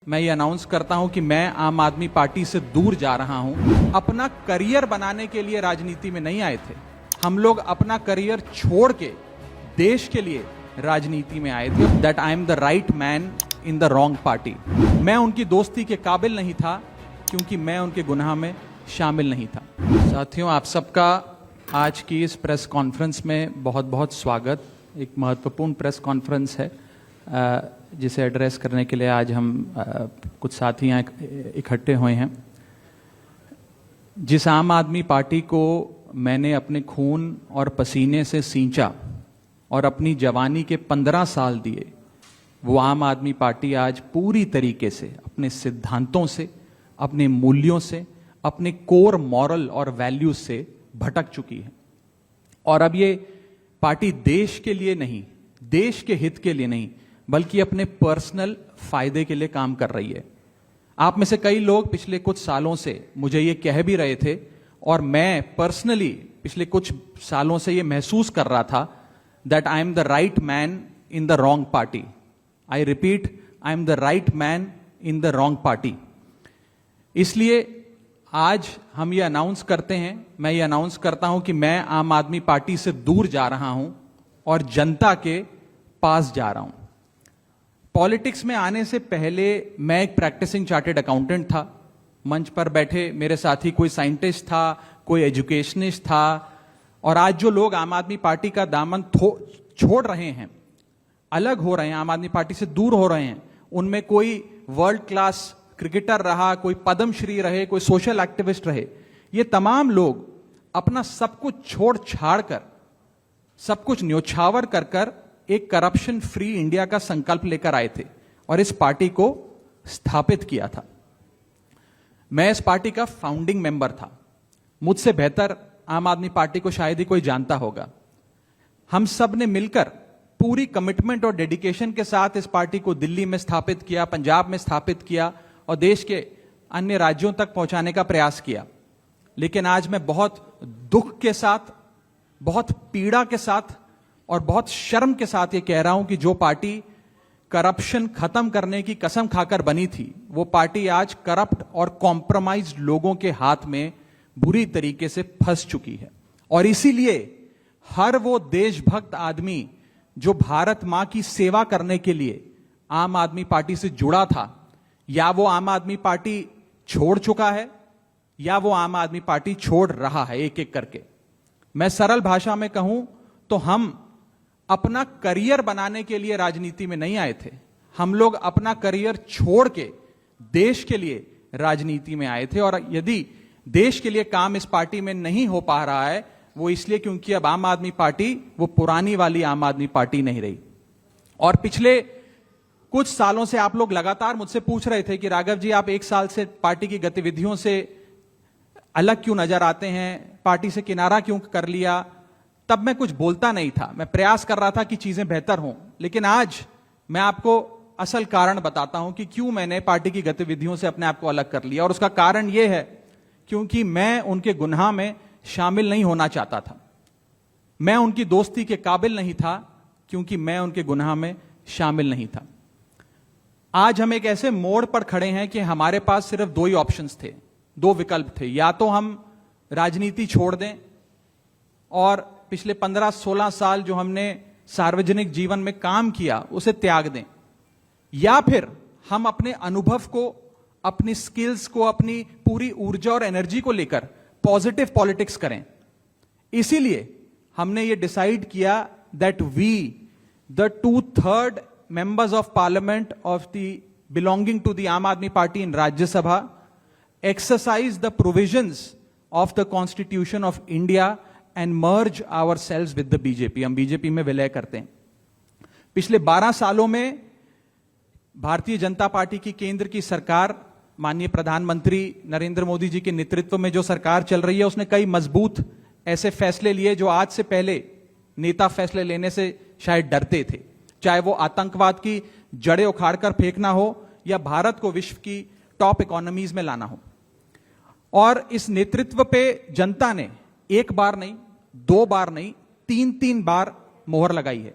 मैं ये अनाउंस करता हूं कि मैं आम आदमी पार्टी से दूर जा रहा हूं। अपना करियर बनाने के लिए राजनीति में नहीं आए थे। हम लोग अपना करियर छोड़ के देश के लिए राजनीति में आए थे। That I am the right man in the wrong party. मैं उनकी दोस्ती के काबिल नहीं था क्योंकि मैं उनके गुनाह में शामिल नहीं था। साथियों, आप सबका आज की इस प्रेस कॉन्फ्रेंस में बहुत बहुत स्वागत। एक महत्वपूर्ण प्रेस कॉन्फ्रेंस है जिसे एड्रेस करने के लिए आज हम कुछ साथी यहाँ इकट्ठे हुए हैं। जिस आम आदमी पार्टी को मैंने अपने खून और पसीने से सींचा और अपनी जवानी के 15 साल दिए, वो आम आदमी पार्टी आज पूरी तरीके से अपने सिद्धांतों से, अपने मूल्यों से, अपने कोर मॉरल और वैल्यूज से भटक चुकी है। और अब ये पार्टी देश के लिए नहीं, देश के हित के लिए नहीं, बल्कि अपने पर्सनल फायदे के लिए काम कर रही है। आप में से कई लोग पिछले कुछ सालों से मुझे ये कह भी रहे थे और मैं पर्सनली पिछले कुछ सालों से ये महसूस कर रहा था that I am the right man in the wrong party. I repeat, I am the right man in the wrong party. इसलिए आज हम ये अनाउंस करते हैं, मैं ये अनाउंस करता हूं कि मैं आम आदमी पार्टी से दूर जा रहा हूं और जनता के पास जा रहा हूं। पॉलिटिक्स में आने से पहले मैं एक प्रैक्टिसिंग चार्टर्ड अकाउंटेंट था। मंच पर बैठे मेरे साथी कोई साइंटिस्ट था, कोई एजुकेशनिस्ट था। और आज जो लोग आम आदमी पार्टी का दामन छोड़ रहे हैं, अलग हो रहे हैं, आम आदमी पार्टी से दूर हो रहे हैं, उनमें कोई वर्ल्ड क्लास क्रिकेटर रहा, कोई पद्मश्री रहे, कोई सोशल एक्टिविस्ट रहे। ये तमाम लोग अपना सब कुछ छोड़ छाड़ कर, सब कुछ न्योछावर कर कर एक करप्शन फ्री इंडिया का संकल्प लेकर आए थे और इस पार्टी को स्थापित किया था। मैं इस पार्टी का फाउंडिंग मेंबर था। मुझसे बेहतर आम आदमी पार्टी को शायद ही कोई जानता होगा। हम सब ने मिलकर पूरी कमिटमेंट और डेडिकेशन के साथ इस पार्टी को दिल्ली में स्थापित किया, पंजाब में स्थापित किया और देश के अन्य राज्यों तक पहुंचाने का प्रयास किया। लेकिन आज मैं बहुत दुख के साथ, बहुत पीड़ा के साथ और बहुत शर्म के साथ ये कह रहा हूं कि जो पार्टी करप्शन खत्म करने की कसम खाकर बनी थी, वो पार्टी आज करप्ट और कॉम्प्रोमाइज्ड लोगों के हाथ में बुरी तरीके से फंस चुकी है। और इसीलिए हर वो देशभक्त आदमी जो भारत मां की सेवा करने के लिए आम आदमी पार्टी से जुड़ा था, या वो आम आदमी पार्टी छोड़ चुका है या वो आम आदमी पार्टी छोड़ रहा है, एक एक करके। मैं सरल भाषा में कहूं तो हम अपना करियर बनाने के लिए राजनीति में नहीं आए थे। हम लोग अपना करियर छोड़ के देश के लिए राजनीति में आए थे। और यदि देश के लिए काम इस पार्टी में नहीं हो पा रहा है, वो इसलिए क्योंकि अब आम आदमी पार्टी वो पुरानी वाली आम आदमी पार्टी नहीं रही। और पिछले कुछ सालों से आप लोग लगातार मुझसे पूछ रहे थे कि राघव जी, आप एक साल से पार्टी की गतिविधियों से अलग क्यों नजर आते हैं, पार्टी से किनारा क्यों कर लिया। तब मैं कुछ बोलता नहीं था, मैं प्रयास कर रहा था कि चीजें बेहतर हों। लेकिन आज मैं आपको असल कारण बताता हूं कि क्यों मैंने पार्टी की गतिविधियों से अपने आप को अलग कर लिया। और उसका कारण यह है क्योंकि मैं उनके गुनाह में शामिल नहीं होना चाहता था। मैं उनकी दोस्ती के काबिल नहीं था क्योंकि मैं उनके गुनाह में शामिल नहीं था। आज हम एक ऐसे मोड़ पर खड़े हैं कि हमारे पास सिर्फ दो ही ऑप्शंस थे, दो विकल्प थे। या तो हम राजनीति छोड़ दें और पिछले 15-16 साल जो हमने सार्वजनिक जीवन में काम किया उसे त्याग दें, या फिर हम अपने अनुभव को, अपनी स्किल्स को, अपनी पूरी ऊर्जा और एनर्जी को लेकर पॉजिटिव पॉलिटिक्स करें। इसीलिए हमने ये डिसाइड किया that we, the 2/3 members of parliament of the belonging to the Aam Aadmi Party in Rajya Sabha, exercise the provisions of the Constitution of India and merge ourselves with the BJP। हम BJP में विलय करते हैं। पिछले 12 सालों में Bharatiya Janata party की केंद्र की सरकार, माननीय प्रधानमंत्री नरेंद्र मोदी जी के नेतृत्व में जो सरकार चल रही है, उसने कई मजबूत ऐसे फैसले लिए जो आज से पहले नेता फैसले लेने से शायद डरते थे। चाहे वो आतंकवाद की जड़ें उखाड़कर फेंकना हो या भारत को विश्व की टॉप इकोनॉमीज में लाना हो। और इस नेतृत्व पे जनता ने एक बार नहीं, 2 बार नहीं, 3-3 बार मोहर लगाई है।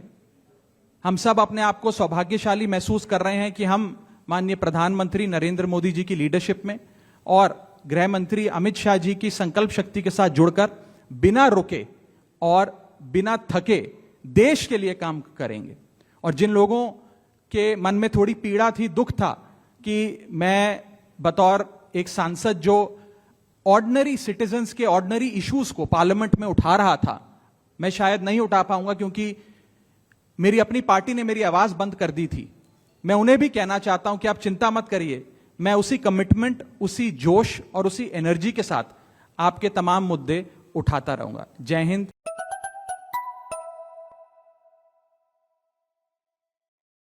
हम सब अपने आप को सौभाग्यशाली महसूस कर रहे हैं कि हम माननीय प्रधानमंत्री नरेंद्र मोदी जी की लीडरशिप में और गृह मंत्री अमित शाह जी की संकल्प शक्ति के साथ जुड़कर बिना रुके और बिना थके देश के लिए काम करेंगे। और जिन लोगों के मन में थोड़ी पीड़ा थी, दुख था कि मैं बतौर एक सांसद जो ऑर्डिनरी सिटीजन्स के ऑर्डिनरी इश्यूज को पार्लियामेंट में उठा रहा था, मैं शायद नहीं उठा पाऊंगा क्योंकि मेरी अपनी पार्टी ने मेरी आवाज बंद कर दी थी। मैं उन्हें भी कहना चाहता हूं कि आप चिंता मत करिए, मैं उसी कमिटमेंट, उसी जोश और उसी एनर्जी के साथ आपके तमाम मुद्दे उठाता रहूंगा। जय हिंद।